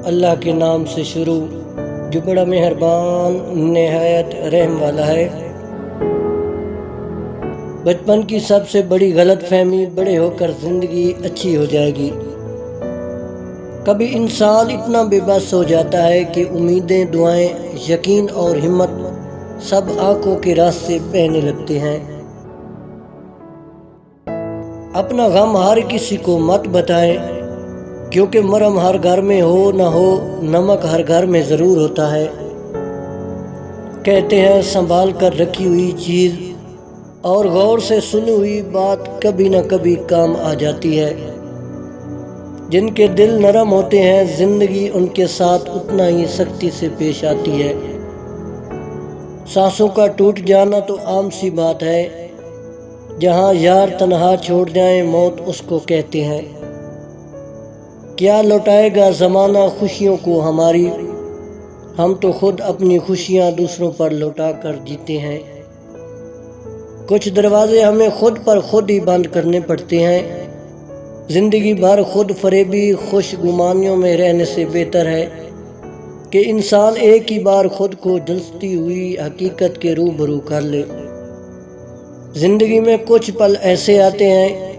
اللہ کے نام سے شروع جو بڑا مہربان نہایت رحم والا ہے۔ بچپن کی سب سے بڑی غلط فہمی بڑے ہو کر زندگی اچھی ہو جائے گی۔ کبھی انسان اتنا بے بس ہو جاتا ہے کہ امیدیں، دعائیں، یقین اور ہمت سب آنکھوں کے راستے بہنے لگتے ہیں۔ اپنا غم ہر کسی کو مت بتائیں، کیونکہ مرہم ہر گھر میں ہو نہ ہو، نمک ہر گھر میں ضرور ہوتا ہے۔ کہتے ہیں سنبھال کر رکھی ہوئی چیز اور غور سے سنی ہوئی بات کبھی نہ کبھی کام آ جاتی ہے۔ جن کے دل نرم ہوتے ہیں زندگی ان کے ساتھ اتنا ہی سختی سے پیش آتی ہے۔ سانسوں کا ٹوٹ جانا تو عام سی بات ہے، جہاں یار تنہا چھوڑ جائیں موت اس کو کہتے ہیں۔ کیا لوٹائے گا زمانہ خوشیوں کو ہماری، ہم تو خود اپنی خوشیاں دوسروں پر لوٹا کر جیتے ہیں۔ کچھ دروازے ہمیں خود پر خود ہی بند کرنے پڑتے ہیں۔ زندگی بھر خود فریبی خوش گمانیوں میں رہنے سے بہتر ہے کہ انسان ایک ہی بار خود کو جھلستی ہوئی حقیقت کے روبرو کر لے۔ زندگی میں کچھ پل ایسے آتے ہیں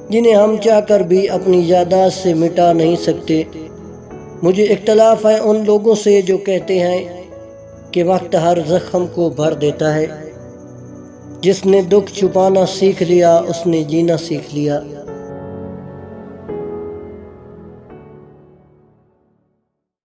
جنہیں ہم چاہ کر بھی اپنی یادداشت سے مٹا نہیں سکتے۔ مجھے اختلاف ہے ان لوگوں سے جو کہتے ہیں کہ وقت ہر زخم کو بھر دیتا ہے۔ جس نے دکھ چھپانا سیکھ لیا اس نے جینا سیکھ لیا۔